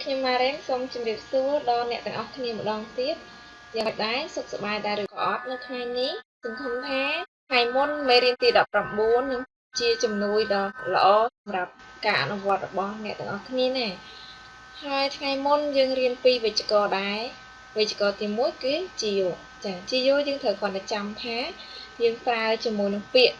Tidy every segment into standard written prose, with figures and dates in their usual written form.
ខ្ញុំម៉ារ៉េនសូមជម្រាបសួរដល់អ្នកទាំងអស់គ្នាម្ដងទៀតយ៉ាងម៉េចដែរសុខសប្បាយដែរឬក៏អត់នៅថ្ងៃនេះសង្ឃឹមថាថ្ងៃមុនមេរៀនទី19នឹងជាជំនួយដ៏ល្អសម្រាប់ការអនុវត្តរបស់អ្នកទាំងអស់គ្នាណាហើយថ្ងៃមុនយើងរៀនពីវេយ្យាករណ៍ដែរវេយ្យាករណ៍ទី1គឺជាយោចាជាយោយើងត្រូវគ្រាន់តែចាំថាយើងប្រើជាមួយនឹងពាក្យ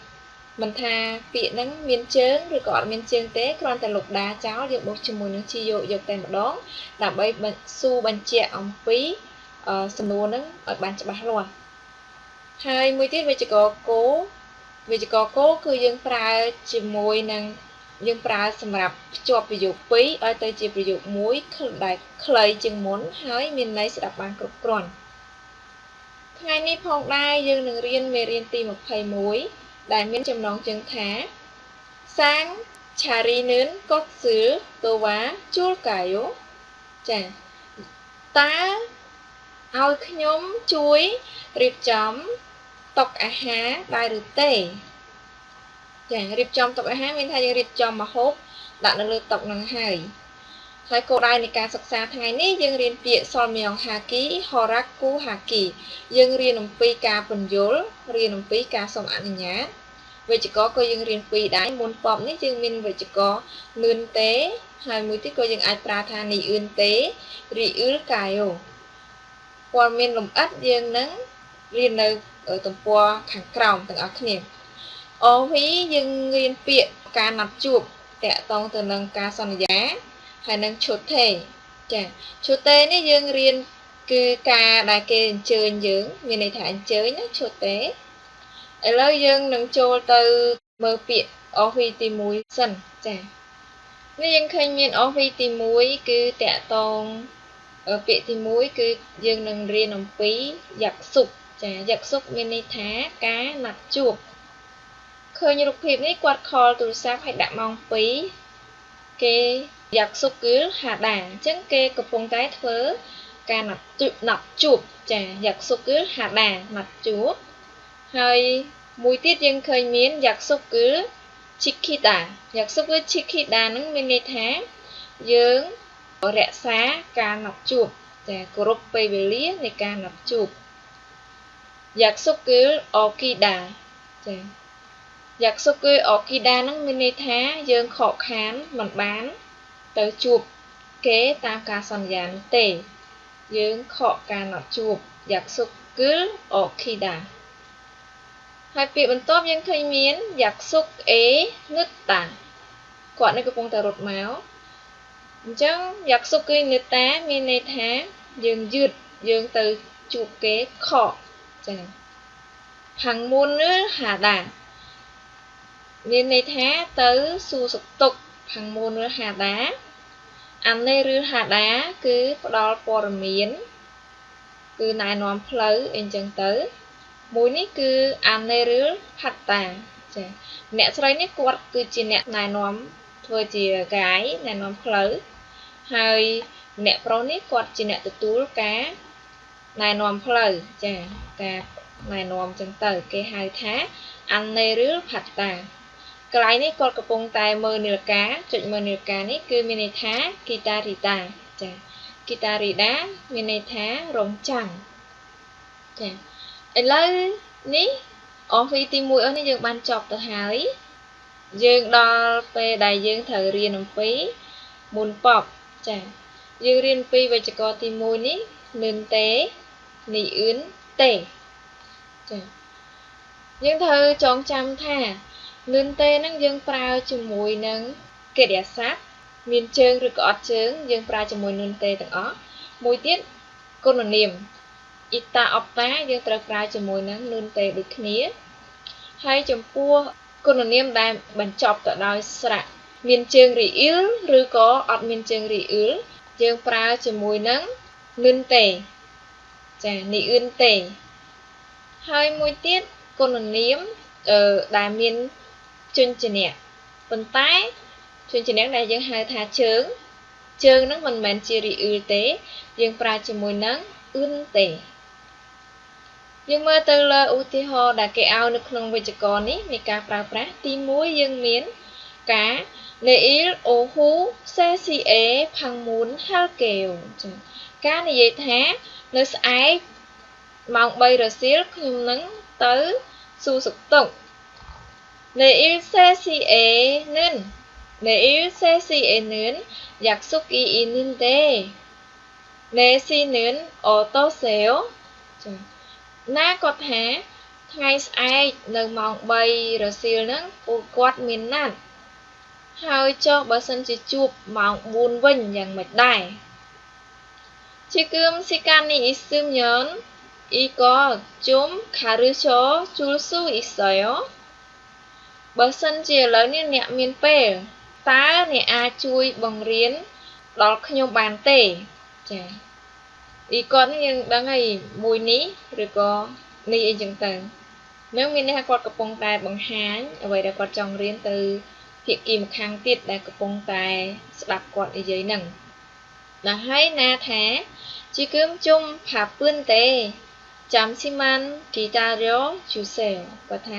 មិនថាពាក្យហ្នឹងមានជើងឬក៏អត់មានជើងទេគ្រាន់តែលុបដាចោលយើងបូកជាមួយនឹងជាយកតែម្ដងដើម្បីសួរបញ្ជាក់អំពីសំណួរហ្នឹងឲ្យបានច្បាស់លាស់ហើយមួយទៀតវេយ្យាករណ៍គោវេយ្យាករណ៍គោគឺយើងប្រើជាមួយនឹងយើងប្រើសម្រាប់ភ្ជាប់ប្រយោគ2ឲ្យទៅជាប្រយោគ1ដែលខ្លីជាងមុនហើយមានន័យស្ដាប់បានគ្រប់គ្រាន់ថ្ងៃនេះផងដែរយើងនឹងរៀនមេរៀនទី21ដែលមានចំណងជើងថាសាងឆារីនឿនកុកស៊ឺតូវ៉ាជួលកាយោចាតើឲ្យខ្ញុំជួយរៀបចំតុអាហារដែរឬទេចារៀបចំតុអាហារមានថាយើងរៀបចំម្ហូបដាក់នៅលើតុនឹងហើយគោលដៅនៃការសិក្សាថ្ងៃនេះយើងរៀនពាក្យ Solmyong Haki Horaku Haki យើងរៀនអំពីការពន្យល់រៀនអំពីការសុំអនុញ្ញាតវេយ្យាករណ៍ក៏យើងរៀនពីរដែរមុនពបនេះយើងមានវេយ្យាករណ៍លឿនទេហើយមួយទៀតក៏យើងអាចប្រើថានីអឿនទេរីអ៊ឺលកាយោព័ត៌មានលម្អិតយើងនឹងរៀននៅទំព័រខាងក្រោមទាំងអស់គ្នាអូវីយើងរៀនពាក្យការណាត់ជួបតាក់ទងទៅនឹងការសន្យាហើយនឹងឈុតទេចាឈុតទេនេះយើងរៀនគឺការដែលគេអញ្ជើញយើងមានន័យថាអញ្ជើញណាឈុតទេឥឡូវយើងនឹងចូលទៅមើលពាក្យ OV ទី1សិនចានេះយើងឃើញមាន OV ទី1គឺតាក់ទងពាក្យទី1គឺយើងនឹងរៀនអំពីយ៉ាក់សុកចាយ៉ាក់សុកមានន័យថាការណាត់ជួបឃើញរូបភាពនេះគាត់ខលទូរស័ព្ទឲ្យដាក់ម៉ោង2គេយ៉ាក់សុកគឺហាដាអញ្ចឹងគេកំពុងតែធ្វើការណាត់ជួបចាយ៉ាក់សុកគឺហាដាណាត់ជួបហើយមួយទៀតយើងឃើញមានយ៉ាក់សុកគឺឈីគីដាយ៉ាក់សុកគឺឈីគីដានឹងមានន័យថាយើងរក្សាការណាត់ជួបចាគោរពពេលវេលានៃការណាត់ជួបយ៉ាក់សុកគឺអូគីដាចាយ៉ាក់សុកគឺអូគីដានឹងមានន័យថាយើងខកខានមិនបានទៅជួបគេតាមការសន្យានោះទេយើងខកការណាត់ជួបយ៉ាក់សុកគឺអូគីដាហើយពាក្យបន្ទាប់យើងឃើញមានយ៉ាក់សុកអេងឹតតាគាត់នេះកំពុងតែរត់មកអញ្ចឹងយ៉ាក់សុកគឺងឹតតាមានន័យថាយើងយឺតយើងទៅជួបគេខកចាផាំងមុនឬហាដាមានន័យថាទៅសួរសុខទុក្ខផាំងមុនឬហាដាអានេះឬហាដាគឺផ្ដល់ព័ត៌មានគឺណែនាំផ្លូវអីចឹងទៅមួយនេះគឺអានេរឺលផាត់តាចាអ្នកស្រីនេះគាត់គឺជាអ្នកណែនាំធ្វើជាកាយណែនាំផ្លូវហើយអ្នកប្រុសនេះគាត់ជាអ្នកទទួលការណែនាំផ្លូវចាការណែនាំចឹងទៅគេហៅថាអានេរឺលផាត់តាកន្លែងនេះគាត់កំពុងតែមើលនាឡិកាចុចមើលនាឡិកានេះគឺមានន័យថាគីតារីតាចាគីតារីដាមានន័យថារងចាំចាឥឡូវនេះអូវីទី1នេះយើងបានចប់ទៅហើយយើងដល់ពេលដែលយើងត្រូវរៀនអំពីមុនប៉បចាយើងរៀនពីវេយ្យាករណ៍ទី1នេះនឿនទេនីអឿនទេចាយើងត្រូវចងចាំថានឿនទេហ្នឹងយើងប្រើជាមួយនឹងកិរិយាសព្ទមានជើងឬក៏អត់ជើងយើងប្រើជាមួយនឿនទេទាំងអស់មួយទៀតគុណនាមអ៊ីតាអបតាយើងត្រូវប្រើជាមួយនឹងនឿនទេដូចគ្នាហើយចំពោះគុណនាមដែលបញ្ចប់ទៅដោយស្រៈមានជើងរីអ៊ីលឬក៏អត់មានជើងរីអ៊ីលយើងប្រើជាមួយនឹងនឿនទេចានីអឿនទេហើយមួយទៀតគុណនាមដែលមានជញ្ជាក់ប៉ុន្តែជញ្ជាក់ដែលយើងហៅថាជើងហ្នឹងមិនមែនជារីអ៊ីលទេយើងប្រើជាមួយនឹងអ៊ឿនទេយើងមើលទៅលើឧទាហរណ៍ដែលគេឲ្យនៅក្នុងវេយ្យាករណ៍នេះនៃការប្រើប្រាស់ទី1យើងមាន cá Neil ô hú xe xì ế phăng muốn hao kèo cá này vậy thá nơi ái mong bay rồi xíu nhưng nắng tới su sụp tục Neil xe xì ế nên Neil xe xì ế nến giặc xúc y nên tê Nê xì nến ô tô xéo ná có tháថ្ងៃស្អែកនៅម៉ោង3រសៀលហ្នឹងពួកគាត់មានណាត់ហើយចុះបើសិនជាជួបម៉ោង4វិញយ៉ាងម៉េចដែរជាគឹមស៊ីកានីអ៊ីស៊ឹមញ៉នអ៊ីក៏ជុំខារឺឆោជូលស៊ូអ៊ីស័យបើសិនជាឥឡូវនេះអ្នកមានពេលតើអ្នកអាចជួយបង្រៀនដល់ខ្ញុំបានទេចាអ៊ីគាត់យើងដឹងហើយមួយនេះឬក៏នេះអីចឹងទៅនឹងមានន័យថាគាត់កំពុងតែបង្ហាញអ្វីដែលគាត់ចង់រៀនទៅភាគីម្ខាងទៀតដែលកំពុងតែស្ដាប់គាត់និយាយហ្នឹងដល់ហើយណាថាជាគឹមជុំផាពឿនទេចាំស៊ីម៉ាន់គីតារ៉ូជូសេគាត់ថា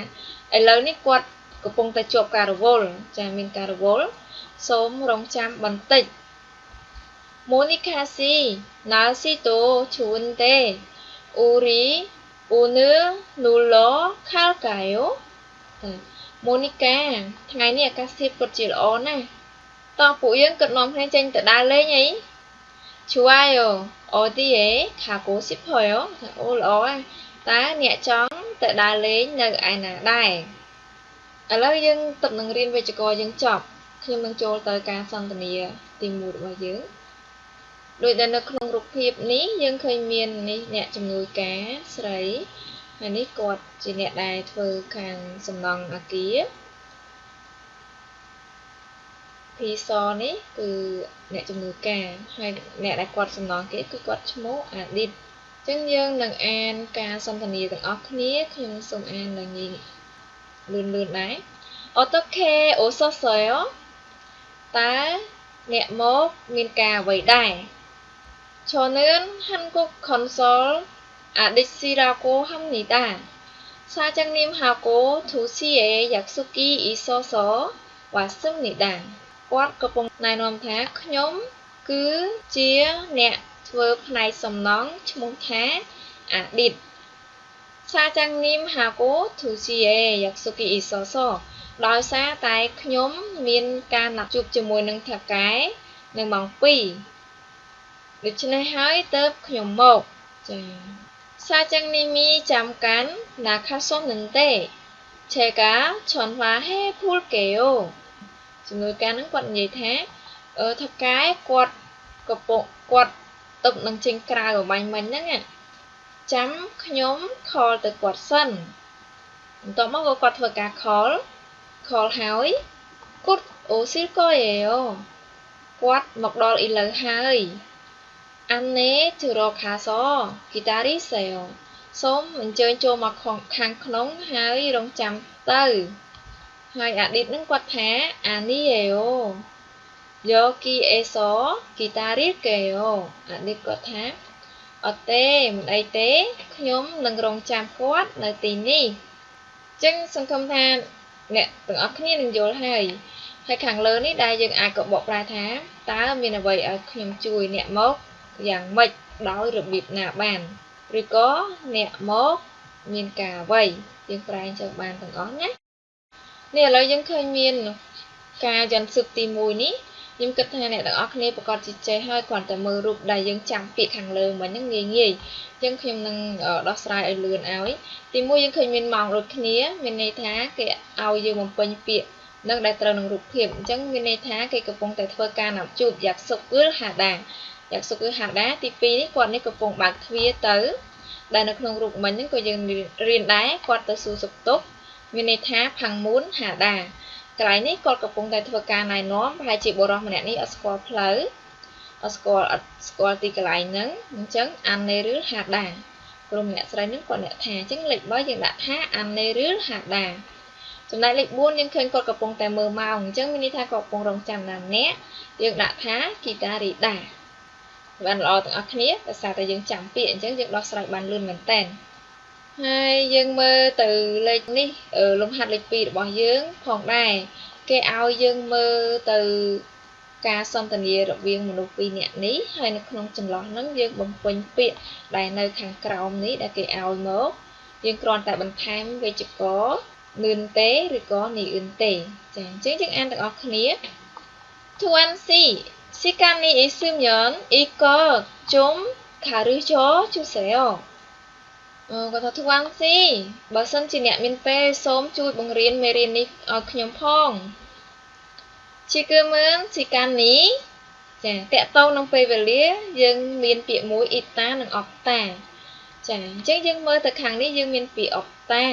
ឥឡូវនេះគាត់កំពុងតែជាប់ការរវល់ចាមានការរវល់សូមរងចាំបន្តិចម៉ូនីកាស៊ីណាស៊ីតូជួនទេអ៊ូរី오늘 놀러 갈까요? 모니까 ថ្ងៃនេះអាកាសធាតុពិតជាល្អណាស់តោះពួកយើងគិតនាំគ្នាចេញទៅដើរលេងអី좋아요 어디에 가고 싶어요? អូល្អហើយតើអ្នកចង់ទៅដើរលេងនៅឯណាដែរឥឡូវយើងទឹកនឹងរៀនវេយ្យាករណ៍យើងចប់ខ្ញុំនឹងចូលទៅការសន្ទនាទី1របស់យើងដោយដែលនៅក្នុងរូបភាពនេះយើងឃើញមាននេះអ្នកជំនួយការស្រីហើយនេះគាត់ជាអ្នកដែលធ្វើខាងសំណង់អគារភីសនេះគឺអ្នកជំនួយការហើយអ្នកដែលគាត់សំណងគេគឺគាត់ឈ្មោះអាឌីតអញ្ចឹងយើងនឹងអានការសន្ទនាទាំងអស់គ្នាខ្ញុំសូមអានឡើងនេះលឿនដែរ어떻게 오셨어요? តើអ្នកមកមានការអ្វីដែរ 저는 한국 건설 아저씨라고 합니다. 사장님하고 2시에 약속이 있어서 왔습니다. គាត់កំពុងណែនាំថាខ្ញុំគឺជាអ្នកធ្វើផ្នែកសំណង់ឈ្មោះថាអាឌីត 사장님하고 2시에 약속이 있어서 ដោយសារតែខ្ញុំមានការណាត់ជួបជាមួយនឹងថៅកែនៅម៉ោង2ដូច្នេះហើយទើបខ្ញុំមកចា사장님이 잠깐 나가셨는데 제가 전화해 볼게요 ជំនួយការនឹងគាត់និយាយថាថៅកែគាត់ទឹកនឹងចេញក្រៅបាញ់មិញហ្នឹងចាំខ្ញុំខលទៅគាត់សិនបន្ទាប់មកគាត់ធ្វើការខលហើយគាត់អូស៊ីលកយគាត់មកដល់ឥឡូវហើយអានណេជូរខាសហ្គីតារីសេសូមអញ្ជើញចូលមកខាងក្នុងហើយរងចាំទៅហើយអាឌីតនឹងគាត់ថាអានីអេអូយោគីអេសហ្គីតារីកេអូអាឌីតគាត់ថាអត់ទេមិនអីទេខ្ញុំនឹងរងចាំគាត់នៅទីនេះអញ្ចឹងសង្ឃឹមថាអ្នកទាំងអស់គ្នានឹងយល់ហើយខាងលើនេះដែលយើងអាចក៏បកប្រែថាតើមានអ្វីឲ្យខ្ញុំជួយអ្នកមកយ៉ាងម៉េចដោយរបៀបណាបានឬក៏អ្នកមកមានការអ្វីយើងប្រែអញ្ចឹងបានទាំងអស់ណានេះឥឡូវយើងឃើញមានការយន្តស៊ឹបទី1នេះខ្ញុំគិតថាអ្នកទាំងអស់គ្នាប្រកាសជាចេះហើយគ្រាន់តែមើលរូបដែលយើងចាំពាក្យខាងលើមិញហ្នឹងងាយអញ្ចឹងខ្ញុំនឹងដោះស្រាយឲ្យលឿនឲ្យទី1យើងឃើញមានម៉ោងដូចគ្នាមានន័យថាគេឲ្យយើងបំពេញពាក្យនឹងដែលត្រូវនឹងរូបភាពអញ្ចឹងមានន័យថាគេកំពុងតែធ្វើការណាត់ជួបយ៉ាក់សុកវិលហាដាយ៉ាក់សុកវិលហាដាទី2នេះគាត់នេះកំពុងបើកទ្វារទៅដែលនៅក្នុងរូបមិញហ្នឹងក៏យើងរៀនដែរគាត់ទៅសួរសុខទុក្ខមានន័យថាផាំងមួនហាដាកន្លែងនេះគាត់កំពុងតែធ្វើការណែនាំប្រហែលជាបុរសម្នាក់នេះអត់ស្គាល់ផ្លូវអត់ស្គាល់ទីកន្លែងហ្នឹងអញ្ចឹងអាននេឬហាដាព្រមអ្នកស្រីហ្នឹងគាត់អ្នកថាអញ្ចឹងលេខ3យើងដាក់ថាអាននេឬហាដាចំណែកលេខ4យើងឃើញគាត់កំពុងតែមើលម៉ោងអញ្ចឹងមានន័យថាគាត់កំពុងរងចាំណាម្នាក់យើងដាក់ថាគីតារីដាបានល្អទាំងអស់គ្នាដោយសារតែយើងចាំពាក្យអញ្ចឹងយើងដោះស្រាយបានលឿនមែនតើហើយយើងមើលទៅលេខនេះលំហាត់លេខ2របស់យើងផងដែរ គេឲ្យយើងមើលទៅការសន្ទនារវាងមនុស្សពីរនាក់នេះហើយនៅក្នុងចន្លោះហ្នឹងយើងបំពេញពាក្យដែលនៅខាងក្រោមនេះដែលគេឲ្យមកយើងគ្រាន់តែបន្ថែមវេយ្យាករណ៍នឿនទេឬក៏នីអ៊ឿនទេចាអញ្ចឹងយើងអានទាំងអស់គ្នា Tuansi 시간이 있으면 이거 좀 가르쳐 주세요.គាត់ថា Tuansi បើសិនជាអ្នកមានពេលសូមជួយបង្រៀនមេរៀននេះឲ្យខ្ញុំផង 지금은 시간이 ចាតកតងនឹងពេលវេលាយើងមានពាក្យមួយ ita និង opta ចាអញ្ចឹងយើងមើលទៅខាងនេះយើងមានពាក្យ opta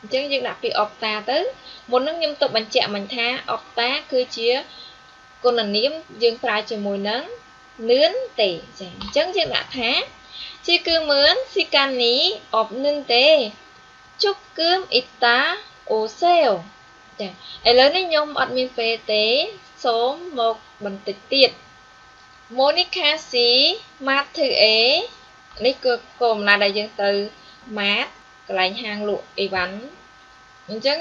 អញ្ចឹងយើងដាក់ពាក្យ opta ទៅមុននឹងខ្ញុំទៅបញ្ជាក់មិញថា opta គឺជាគុណនាមយើងប្រើជាមួយនឹងនឿនទេចាអញ្ចឹងយើងដាក់ថា 지금은 시간이 없는데 조금 이따 오세요 ចាឥឡូវនេះខ្ញុំអត់មានពេលទេសូមមកបន្តិចទៀត Monica si Matthew នេះគឺគោលអំណាចដែលយើងទៅម៉ាតកន្លែងហាងលក់អីវ៉ាន់អញ្ចឹង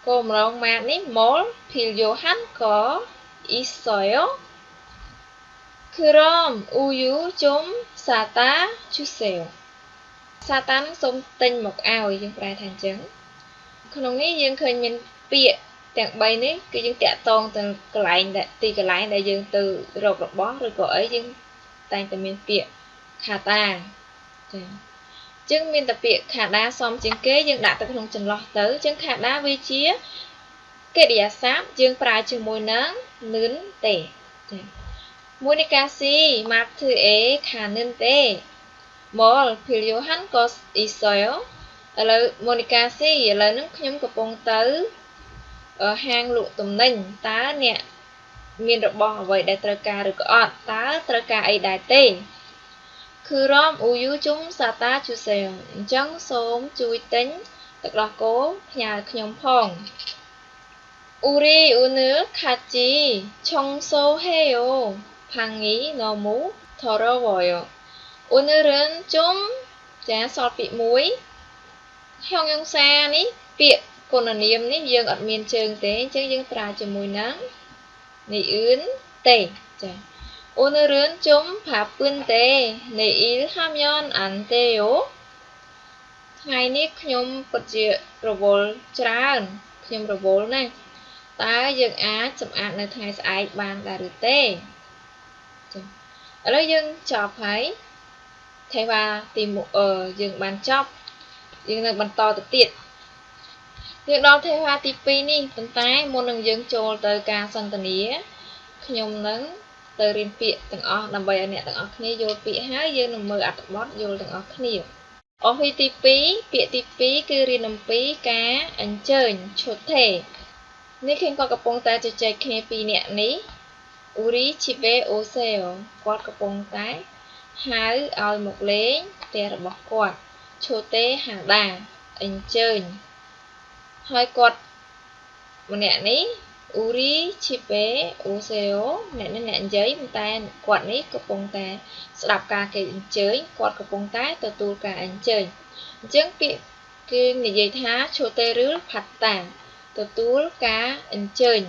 គោលបំណងម៉ាតនេះ Mall 필요한 거 있어요? 그럼 우유 좀 사다 주세요. 사다 នឹងសូមទិញមកឲ្យយើងប្រែថាអញ្ចឹងក្នុងនេះយើងឃើញមានពាក្យទាំង3នេះគឺយើងតាក់ទងទៅកន្លែងទីកន្លែងដែលយើងទៅរករបស់ឬក៏អីយើងតែងតែមានពាក្យ khata ចាអញ្ចឹងមានតែពាក្យ khata សមជាងគេយើងដាក់ទៅក្នុងចន្លោះទៅអញ្ចឹង khata វាជាកិរិយាសព្ទយើងប្រើជាមួយនឹងនឿនទេចា Monica si Matthew 가는 데 뭘 필요한 것 있어요? ឥឡូវ Monica si ឥឡូវហ្នឹងខ្ញុំកំពុងទៅហាងលក់ទំនិញតើអ្នកមានរបស់អ្វីដែលត្រូវការឬក៏អត់តើត្រូវការអីដែរទេ 그럼 우유 좀 사다 주세요 អញ្ចឹងសូមជួយទិញទឹកដោះគោផ្ញើខ្ញុំផង 우리 오늘 같이 청소해요. 방이 너무 더러워요. 오늘은 좀ចាសល់ពាក្យមួយ형용사នេះពាក្យគុណនាមនេះយើងអត់មានជើងទេអញ្ចឹងយើងប្រើជាមួយនឹងនីអ៊ឿនទេចា 오늘은 좀 바쁜데 내일 하면 안 돼요. ថ្ងៃនេះខ្ញុំពិតជារវល់ច្រើនខ្ញុំរវល់ណាស់តើយើងអាចសម្អាតនៅថ្ងៃស្អែកបានដែរឬទេចាឥឡូវយើងចប់ហើយទេវ៉ាទីយើងបានចប់យើងនឹងបន្តទៅទៀតយើងដល់ទេវ៉ាទី2នេះប៉ុន្តែមុននឹងយើងចូលទៅការសន្ទនាខ្ញុំនឹងទៅរៀនពាក្យទាំងអស់ដើម្បីឲ្យអ្នកទាំងអស់គ្នាយល់ពាក្យហើយយើងនឹងមើលអត្ថបទយល់ទាំងអស់គ្នាអស់ទី2ពាក្យទី2គឺរៀនអំពីការអញ្ជើញឈុតទេនេះឃើញគាត់កំពុងតែជជែកគ្នាពីរនាក់នេះ Uri Chibe Oseo គាត់កំពុងតែហៅឲ្យមកលេងផ្ទះរបស់គាត់ Chote Hada អញ្ជើញហើយគាត់ម្នាក់នេះ Uri Chibe Oseo អ្នកនេះអ្នកនិយាយតែគាត់នេះកំពុងតែស្ដាប់ការគេអញ្ជើញគាត់កំពុងតែទទួលការអញ្ជើញអញ្ចឹងពាក្យគឺនិយាយថា Chote ឬ Phattaទទួលការអញ្ជើញ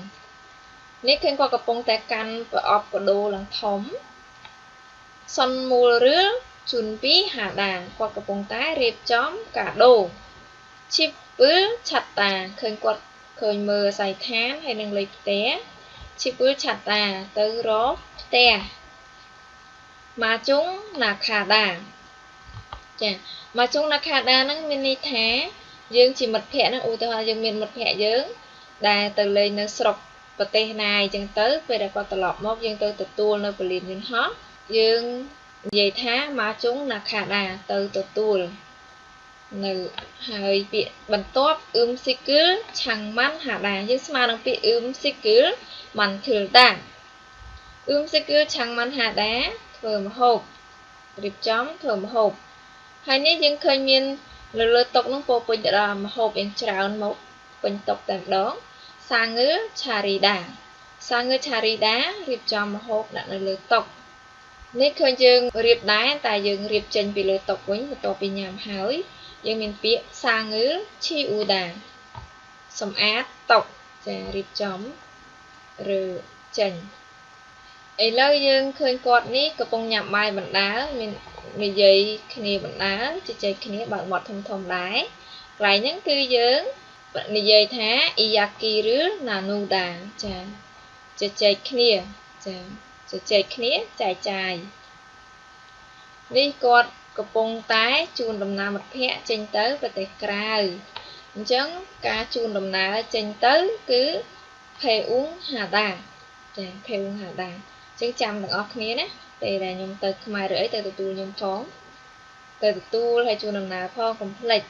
នេះឃើញគាត់កំពុងតែកាន់ប្រអប់កដោឡើងធំសុនមូលឬជូនពីហាដាគាត់កំពុងតែរៀបចំកាដូឈីបពឺឆាត់តាឃើញគាត់ឃើញមើលអាស័យដ្ឋានហើយនឹងលេខផ្ទះឈីបពឺឆាត់តាទៅរកផ្ទះម៉ាជុងណាខាដាចាម៉ាជុងណាខាដាហ្នឹងមានន័យថាយើងជាមិត្តភ័ក្តិហ្នឹងឧទាហរណ៍យើងមានមិត្តភ័ក្តិយើងដែលទៅលេងនៅស្រុកប្រទេសណាអញ្ចឹងទៅពេលដែលគាត់ត្រឡប់មកយើងទៅទទួលនៅពលានយន្តហោះយើងនិយាយថាម៉ាជុងណាខាដាទៅទទួលនៅហើយពាក្យបន្ទាប់ស៊ីគឺឆាំងម៉ាន់ហាដាយើងស្មើនឹងពាក្យស៊ីគឺម៉ាន់ធឺលដាស៊ីគឺឆាំងម៉ាន់ហាដាធ្វើម្ហូបរៀបចំធ្វើម្ហូបហើយនេះយើងឃើញមានលើតុនឹងពោពេញទៅដោយម្ហូបយ៉ាងច្រើនមកពេញតុតែម្ដងសាងឺឆារីដារៀបចំម្ហូបដាក់នៅលើតុនេះឃើញយើងរៀបដែរតែយើងរៀបចេញពីលើតុវិញបន្ទាប់ពីញ៉ាំហើយយើងមានពាក្យសាងឺឈីអ៊ូដាសម្អាតតុ ចារៀបចំឬចេញឥឡូវយើងឃើញគាត់នេះកំពុងញ៉ាំបាយបណ្ដើរមាននិយាយគ្នាបណ្ដើរជជែកគ្នាបើកមាត់ធំធំដែរកន្លែងហ្នឹងគឺយើងនិយាយថាអ៊ីយ៉ាគីឬណានូដាចាជជែកគ្នាចាជជែកគ្នាចែកចាយនេះគាត់កំពុងតែជូនដំណើរមិត្តភ័ក្តិចេញទៅប្រទេសក្រៅអញ្ចឹងការជូនដំណើរចេញទៅគឺភេអ៊ុងហាដាចាភេអ៊ុងហាដាអញ្ចឹងចាំទាំងអស់គ្នាណាពេលដែលខ្ញុំទៅខ្មែរឬអីទៅទទួលខ្ញុំផងទៅទទួលហើយជូនដំណើរផងកុំភ្លេច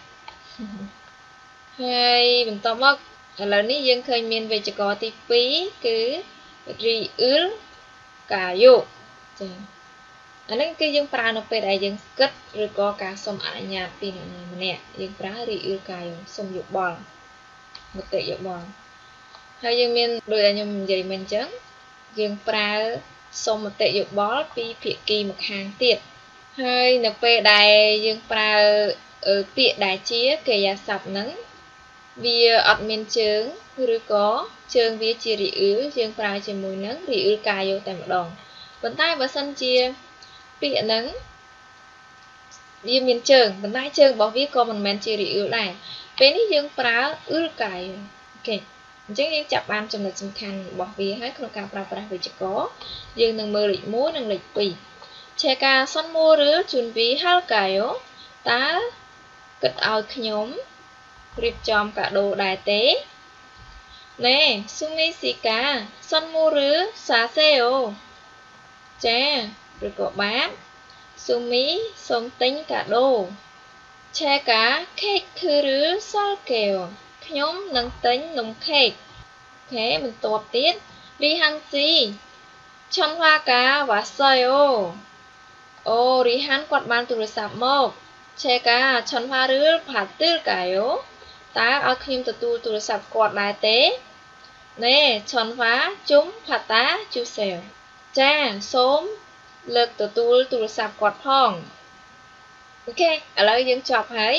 ហើយបន្តមកឥឡូវនេះយើងឃើញមានវេយ្យាករណ៍ទី2គឺរីអ៊ឺលកាយោចាអានេះគឺយើងប្រើនៅពេលដែលយើងគិតឬក៏ការសុំអនុញ្ញាតពីអ្នកណាម្នាក់យើងប្រើរីអ៊ឺលកាយោសុំយោបល់មតិយោបល់ហើយយើងមានដូចដែលខ្ញុំនិយាយមិញអញ្ចឹងយើងប្រើសុំមតិយោបល់ពីភាគីម្ខាងទៀតហើយនៅពេលដែលយើងប្រើពាក្យដែលជាកិរិយាសព្ទហ្នឹងវាអត់មានជើងឬក៏ជើងវាជារីអ៊ឺលយើងប្រើជាមួយនឹងរីអ៊ឺលកាយោតែម្ដងប៉ុន្តែបើសិនជាពាក្យហ្នឹងវាមានជើងប៉ុន្តែជើងរបស់វាក៏មិនមែនជារីអ៊ឺលដែរពេលនេះយើងប្រើអ៊ឺលកាយោអូខេអញ្ចឹងយើងចាប់បានចំណុចសំខាន់របស់វាហើយក្នុងការប្រើប្រាស់វេយ្យាករណ៍យើងនឹងមើលលេខ1និងលេខ2 Jika Sonmuru Junbi Halkayo តើគិតឲ្យខ្ញុំរៀបចំកាដូដែរទេណែ Sumisika Sonmuru Saseo ចាឬក៏បាទ Sumi សូមទិញកាដូ Jika Kekuru Salkeo ខ្ញុំនឹងទិញនំខេកអូខេបន្ទាប់ទៀត Rihansi Chonwaka Wasayo អូរីហានគាត់បានទូរស័ព្ទមកឆេកាឆុនផារឿលផាទិលកាយោតើឲ្យខ្ញុំទទួលទូរស័ព្ទគាត់ដែរទេណែឆុនផាជុំផាតាជូសេលចាសូមលើកទទួលទូរស័ព្ទគាត់ផងអូខេឥឡូវយើងចប់ហើយ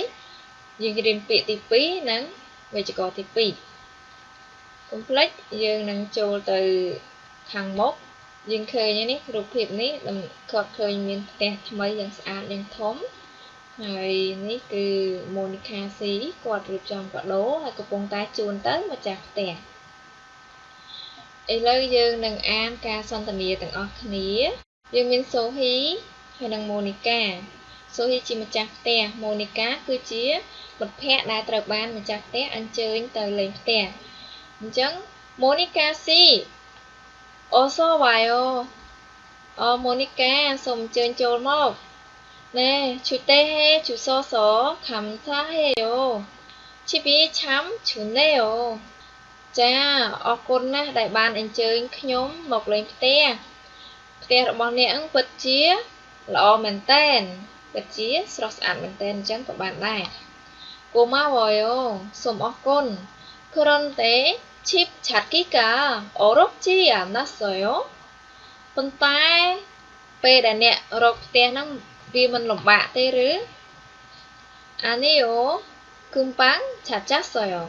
យើងរៀនពាក្យទី2និងវេយ្យាករណ៍ទី2កុំភ្លេចយើងនឹងចូលទៅខាងមុខយើងឃើញនេះរូបភាពនេះគាត់ឃើញមានផ្ទះថ្មីយ៉ាងស្អាតយ៉ាងធំហើយនេះគឺម៉ូនីខាស៊ីគាត់រៀបចំកាដូហើយកំពុងតែជូនទៅម្ចាស់ផ្ទះឥឡូវយើងនឹងអានការសន្ទនាទាំងអស់គ្នាយើងមានសូហ៊ីហើយនិងម៉ូនីកាសូហ៊ីជាម្ចាស់ផ្ទះម៉ូនីកាគឺជាមិត្តភ័ក្តិដែលត្រូវបានម្ចាស់ផ្ទះអញ្ជើញទៅលេងផ្ទះអញ្ចឹងម៉ូនីកាស៊ីអូសូវ៉ាយោម៉ូនីកាសូមអញ្ជើញចូលមកណែជូតេហេជូសូសូខំថាហេយោជីប៊ីឆាំជូណេយោចាអរគុណណាស់ដែលបានអញ្ជើញខ្ញុំមកលេងផ្ទះរបស់អ្នកពិតជាល្អមែនតែនពិតជាស្រស់ស្អាតមែនតែនអញ្ចឹងក៏បានដែរកូម៉ាវ៉យោសូមអរគុណគ្រាន់តែឈីបឆាត់គីកាអរ៉ុបជីអាណាសយោប៉ុន្តែពេលដែលអ្នករកផ្ទះហ្នឹងវាមិនលំបាកទេឬអានេះអូគឺប៉ាំងឆាត់ចាស់សយោ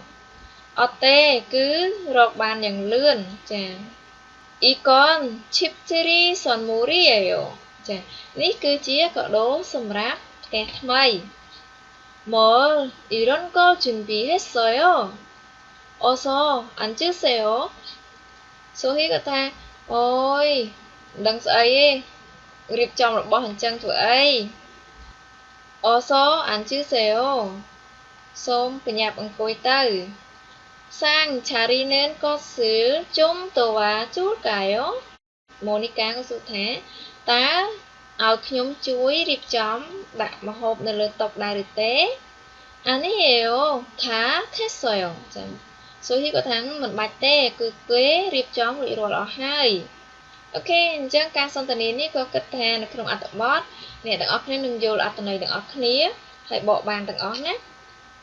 អត់ទេគឺរកបានយ៉ាងលឿនចាអ៊ីកនឈីបជេរីសនមូរីយោចានេះគឺជាកាដូសម្រាប់ផ្ទះថ្មីមកអ៊ីរ៉ុនកូជុនប៊ីហេសយោអូសូអានជឺសេយោសូហ៊ីក៏ថាអូយមិនដឹងស្អីទេរៀបចំរបស់អញ្ចឹងធ្វើអីអូសូអានជឺសេយោសូមបញ្ញាប់អង្គុយទៅសាងឆារីណេនក៏សឺជុំតវ៉ាជូលកាយោម៉ូនីកាក៏សួរថាតើឲ្យខ្ញុំជួយរៀបចំដាក់ម្ហូបនៅលើតុដែរឬទេអានេះយោថាទេសយោចាសូហ៊ីក៏ថាមិនបាច់ទេគឺគេរៀបចំរួចរាល់អស់ហើយអូខេអញ្ចឹងការសន្ទនានេះក៏គិតថានៅក្នុងអត្ថបទអ្នកទាំងអស់គ្នានឹងយល់អត្ថន័យទាំងអស់គ្នាហើយបកបានទាំងអស់ណា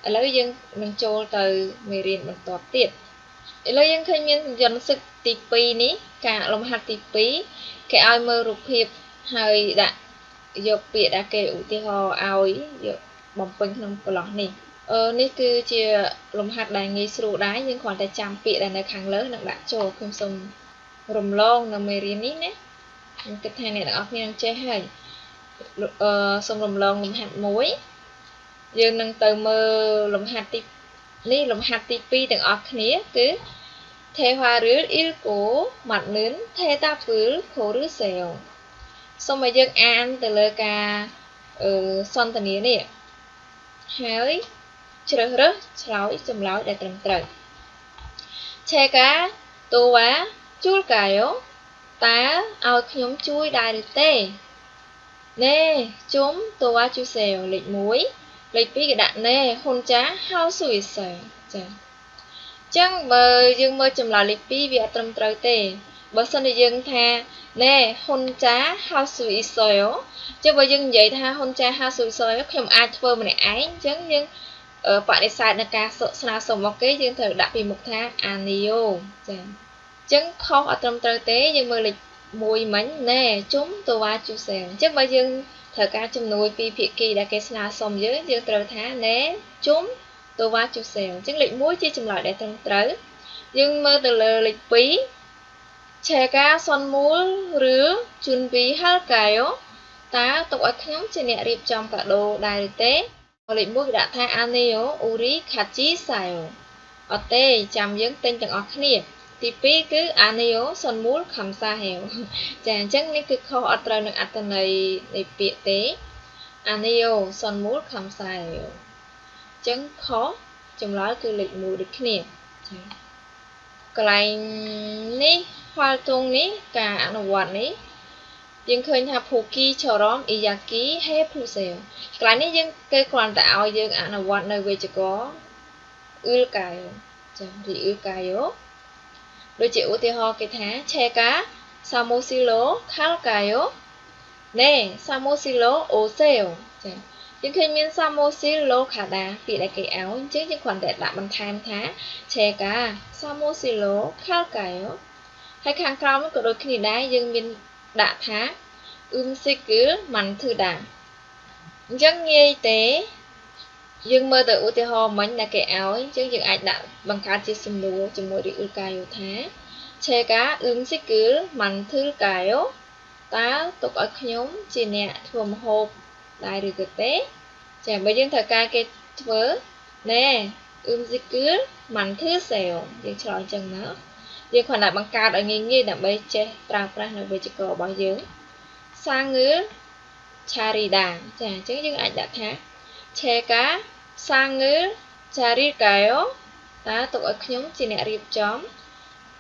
ឥឡូវយើងនឹងចូលទៅមេរៀនបន្ទាប់ទៀតឥឡូវយើងឃើញមានយន្តសឹកទី2នេះការលំហាត់ទី2គេឲ្យមើលរូបភាពហើយដាក់យកពាក្យដែលគេឧទាហរណ៍ឲ្យយកបំពេញក្នុងប្រឡោះនេះ នេះគឺជាលំហាត់ដែលងាយស្រួលដែរយើងគ្រាន់តែចាំពាក្យដែលនៅខាងលើនឹងដាក់ចូលខ្ញុំសូមរំលងនៅមេរៀននេះណាខ្ញុំគិតថាអ្នកទាំងអស់គ្នានឹងចេះហើយសូមរំលងលំហាត់1យើងនឹងទៅមើលលំហាត់ទីនេះលំហាត់ទី2ទាំងអស់គ្នាគឺ 대화를 읽고 맞는 대답을 고르세요. សូមឲ្យយើងអានទៅលើការសន្ទនានេះហើយជ្រើសរើសឆ្លើយចម្លើយដែលត្រឹមត្រូវ 제가 도와줄까요? តើឲ្យខ្ញុំជួយដែរឬទេ 네, 좀 도와주세요. លេខ1លេខ2គេដាក់ 네, 혼자 할 수 있어요. ចា៎ចឹងបើយើងមើលចម្លើយលេខ2វាអត់ត្រឹមត្រូវទេបើសិនជាយើងថា 네, 혼자 할 수 있어요. ចឹងបើយើងនិយាយថា 혼자 할 수 있어요 ខ្ញុំអាចធ្វើម្នាក់ឯងចឹងយើងបដិសេធនៅការស្នើសុំរបស់គេយើងត្រូវដាក់ពីមុខថា 아니요 ចា៎ចឹងខុសអត់ត្រឹមត្រូវទេយើងមើលលេខ1មិញ 네, 좀 도와주세요. ចឹងបើយើងត្រូវការជំនួយពីភាគីដែលគេស្នើសុំយើងត្រូវថា 네, 좀 도와주세요. ចឹងលេខ1ជាចម្លើយដែលត្រឹមត្រូវយើងមើលទៅលើលេខ2 제가 선물을 준비할까요? តើទុកឲ្យខ្ញុំជាអ្នករៀបចំកាដូដែរឬទេលេខ1គេដាក់ថា 아니요, 우리 같이 사요. អត់ទេចាំយើងទិញទាំងអស់គ្នាទី2គឺ 아니요, 선물 감사해요. ចាអញ្ចឹងនេះគឺខុសអត់ត្រូវនឹងអត្ថន័យនៃពាក្យទេ 아니요, 선물 감사해요. ចឹងខុសចម្លើយគឺលេខ1ដូចគ្នាចាកន្លែងនេះ 활동 នេះការអនុវត្តនេះយើងឃើញថា 보기처럼 이야기 해보세요 កន្លែងនេះយើងគេគ្រាន់តែឲ្យយើងអនុវត្តនៅវេយ្យាករណ៍ 을까요 ចារី 을까요 ដូចជាឧទាហរណ៍គេថា 제가 사무실로 갈까요? 네, 사무실로 오세요 ចាយើងឃើញមាន 사무실로 가다 ពាក្យដែលគេឲ្យអញ្ចឹងយើងគ្រាន់តែដាក់បន្ថែមថា 제가 사무실로 갈까요 ហើយខាងក្រោមនោះក៏ដូចគ្នាដែរយើងមានដាក់ថា 음식을 만들다 អញ្ចឹងងាយទេយើងមើលទៅឧទាហរណ៍មិញដែលគេឲ្យអញ្ចឹងយើងអាចដាក់បង្កើតជាសំណួរជាមួយនឹង 을까요 ថា 제가 음식을 만들까요 តើទុកឲ្យខ្ញុំជាអ្នកធ្វើម្ហូបដែរឬក៏ទេចាបើយើងត្រូវការគេធ្វើ 네, 음식을 만드세요 យើងឆ្លើយអញ្ចឹងណាយើងគ្រាន់តែបង្កើតឲ្យងាយៗដើម្បីចេះប្រើប្រាស់នៅវេយ្យាករណ៍របស់យើង 상을 차리다 ចាអញ្ចឹងយើងអាចដាក់ថា 제가 상을 차릴까요 តើទុកឲ្យខ្ញុំជាអ្នករៀបចំ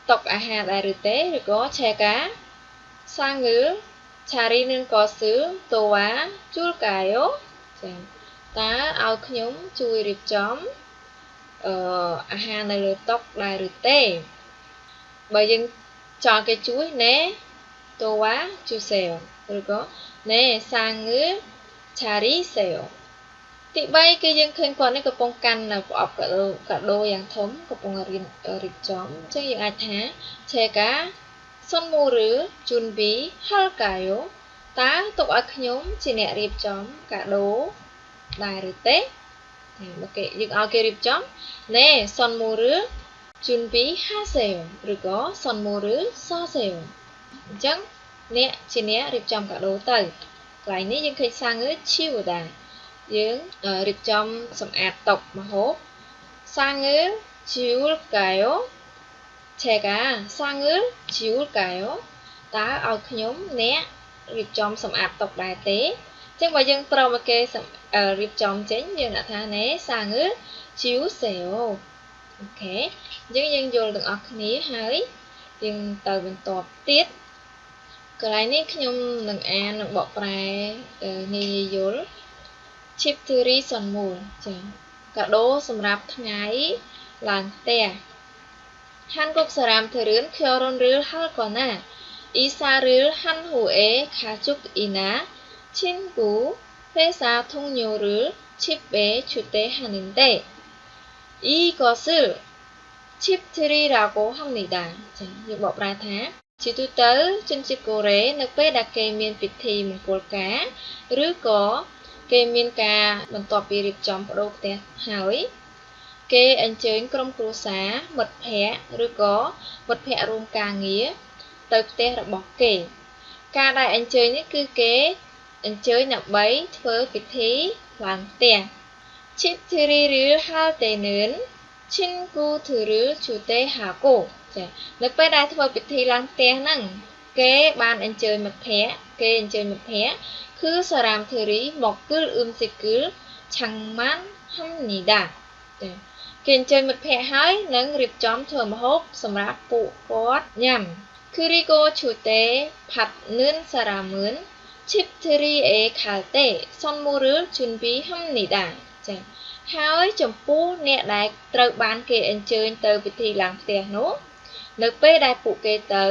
តុអាហារដែរឬទេឬក៏ 제가 상을 차리는 것을 도와줄까요? ចាតើឲ្យខ្ញុំជួយរៀបចំអាហារនៅលើតុដែរឬទេបើយើងចង់គេជួយ 네, 도와주세요 ឬក៏ 네, 상을 차리세요 ទី3គឺយើងឃើញគាត់នេះកំពុងកាន់នៅប្រអប់កាដូយ៉ាងធំកំពុងរៀបចំអញ្ចឹងយើងអាចថា 제가 선물을 준비할까요? តើទុកឲ្យខ្ញុំជាអ្នករៀបចំកាដូដែរឬទេបើគេយើងឲ្យគេរៀបចំ 네, 선물을 준비하세요 ឬក៏ 선물을 사세요 អញ្ចឹងអ្នកជាអ្នករៀបចំកាដូទៅកន្លែងនេះយើងឃើញ 상을 치우다 យើងរៀបចំសម្អាតតុម្ហូប 상을 치울까요? 제가 상을 치울까요? តើឲ្យខ្ញុំអ្នករៀបចំសម្អាតតុដែរទេអញ្ចឹងបើយើងត្រូវមកគេរៀបចំចេញយើងដាក់ថា 네, 상을 치우세요 អូខេអញ្ចឹងយើងយល់ទាំងអស់គ្នាហើយយើងទៅបន្តទៀតកន្លែងនេះខ្ញុំនឹងអាននឹងបកប្រែងាយយល់ Chipturi 선물 ចាកាដូសម្រាប់ថ្ងៃឡើងផ្ទះ 한국 사람들은 결혼을 하거나 이사를 한 후에 가족이나 친구, 회사 동료를 집에 초대하는데 이것을 칩트리라고 합니다. 자,យើងបកប្រែថាជាទូទៅជនជាតិកូរ៉េនៅពេលដែលគេមានពិធីមង្គលការឬក៏ គេមានការបន្ទាប់ពីរៀបចំបដូរផ្ទះហើយគេអញ្ជើញក្រុមគ្រួសារមិត្តភ័ក្តិឬក៏មិត្តភ័ក្តិរួមការងារទៅផ្ទះរបស់គេការដែលអញ្ជើញនេះគឺគេអញ្ជើញដើម្បីធ្វើពិធីឡើងផ្ទះ Chipthiri를 할 때는 친구들을 초대하고 ចានៅពេលដែលធ្វើពិធីឡើងផ្ទះហ្នឹងគេបានអញ្ជើញមិត្តភ័ក្តិគឺសារ៉ាមធីរីមកគឺអ៊ឹមស៊ីគឺឆាំងម៉ាន់ហំនីដាចាគេអញ្ជើញមិត្តភ័ក្តិហើយនឹងរៀបចំធ្វើម្ហូបសម្រាប់ពួកគាត់ញ៉ាំ 그리고 초대 받는 사람은 집들이에 갈 때 선물을 준비합니다. ចាហើយចំពោះអ្នកដែលត្រូវបានគេអញ្ជើញទៅពិធីឡើងផ្ទះនោះនៅពេលដែលពួកគេទៅ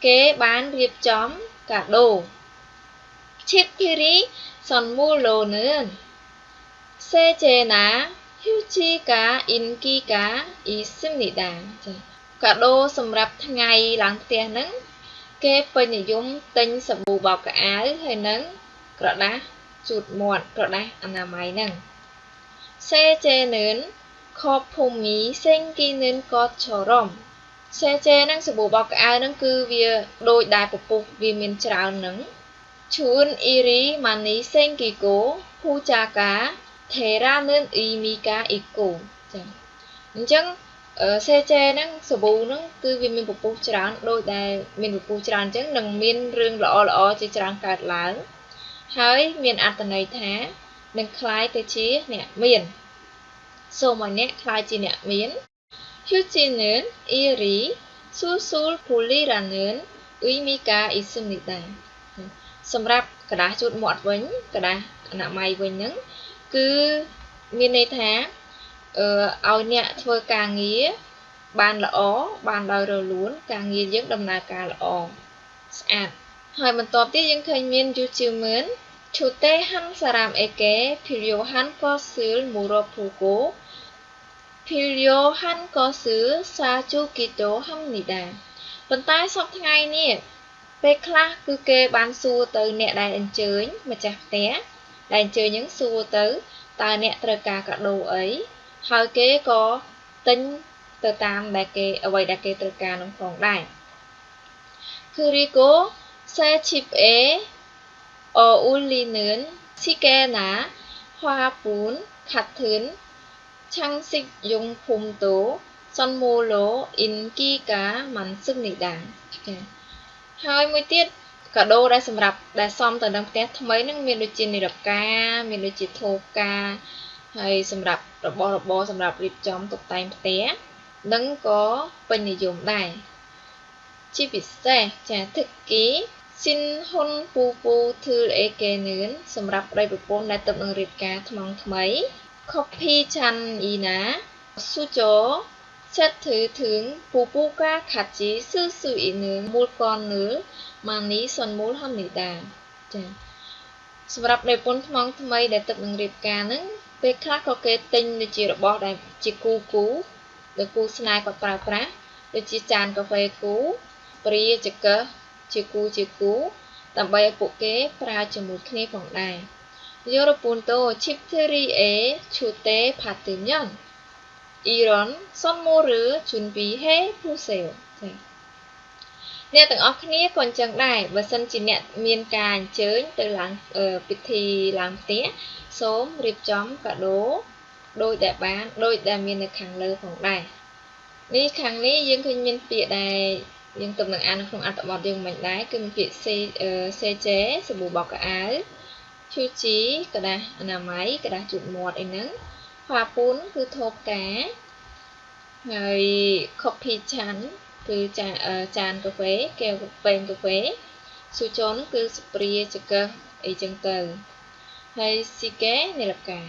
គេបានរៀបចំកាដូ 집들이 선물로는 세제나 휴지가 인기가 있습니다. ចាកាដូសម្រាប់ថ្ងៃឡើងផ្ទះហ្នឹងគេពេញនិយមទិញសាប៊ូបោកកៅអៅហើយនឹងក្រដាសជូតមាត់ក្រដាសអនាម័យហ្នឹង 세제는 거품이 생기는 것처럼 សេចេហ្នឹងសាប៊ូបោកកៅអៅហ្នឹងគឺវាដូចដែលពពុះវាមានច្រើនហ្នឹងជួនអ៊ីរីម៉ានីសេងគីកូភូចាកាថេរ៉ានឹងអ៊ីមីកាអ៊ីកូចាអញ្ចឹងសេចេហ្នឹងសាប៊ូហ្នឹងគឺវាមានពពុះច្រើនដូចដែលមានពពុះច្រើនអញ្ចឹងនឹងមានរឿងល្អជាច្រើនកើតឡើងហើយមានអត្ថន័យថានឹងคล้ายទៅជាអ្នកមានសូមឲ្យអ្នកคล้ายជាអ្នកមាន 휴지는 이리 술술 불리라는 의미가 있습니다. សម្រាប់ក្រដាសជូតមាត់វិញក្រដាសអនាម័យវិញហ្នឹងគឺមានន័យថាឲ្យអ្នកធ្វើការងារបានល្អបានដោយរលូនការងារយើងដំណើរការល្អស្អាតហើយបន្ទាប់ទៀតយើងឃើញមានយូជឺមិនឈូតេហាន់សារ៉ាមអេកេភីលយោហាន់កសឺលមូរ៉ូភូកូ필요한 것을 사주기도 합니다. ប៉ុន្តែសពថ្ងៃនេះពេលខ្លះគឺគេបានសួរទៅអ្នកដែលអញ្ជើញម្ចាស់ផ្ទះដែលអញ្ជើញហ្នឹងសួរទៅតើអ្នកត្រូវការកាដូអីហើយគេក៏ទិញទៅតាមដែលគេអ្វីដែលគេត្រូវការនោះផងដែរ 그리고 새 집에 어울리는 시계나 화분 같은 장식용품도 선물로 인기가 많습니다. ហើយមួយទៀតកាដូដែលសម្រាប់ដែលសមទៅនឹងផ្ទះថ្មីនឹងមានដូចជានិរកាមានដូចជាថូកាហើយសម្រាប់របស់របរសម្រាប់រៀបចំតុបតែងផ្ទះនឹងក៏ពេញនិយមដែរជាពិសេសចាទឹកគីស៊ីនហ៊ុនពូពូធឺអេកេនឿនសម្រាប់ប្តីប្រពន្ធដែលទៅនឹងរៀបការថ្មងថ្មី 커피 잔이나 수저 세트 등 부부가 같이 쓸 수 있는 물건을 많이 선물합니다. ចាសម្រាប់ប្រពន្ធថ្មងថ្មីដែលទៅនឹងរៀបការហ្នឹងពេលខ្លះក៏គេទិញដូចជារបស់ដែលជាគូដែលគូស្នេហ៍គាត់ប្រើប្រាស់ដូចជាចានកាហ្វេគូព្រាចង្កឹះជាគូដើម្បីឲ្យពួកគេប្រើជាមួយគ្នាផងដែរ 여러분도 집들이에 초대받으면 이런 선물을 준비해 보세요. អ្នកទាំងអស់គ្នាក៏អញ្ចឹងដែរបើសិនជាអ្នកមានការអញ្ជើញទៅឡើងពិធីឡើងផ្ទះសូមរៀបចំកាដូដោយដែលមាននៅខាងលើផងដែរនេះខាងនេះយើងឃើញមានពាក្យដែលយើងទំនឹងអាននៅក្នុងអត្ថបទយើងមិនដែរគឺមានពាក្យសេចេសាប៊ូបោកកៅអៅ Chuchi ក្រដាសអនាម័យក្រដាសជូតមាត់អីហ្នឹងផាពូនគឺថូផ្កាហើយ coffee chan គឺចានកាហ្វេកែវពេងកាហ្វេស៊ូជូនគឺស្ព្រាចង្កឹះអីចឹងទៅហើយស៊ីកេនិលកា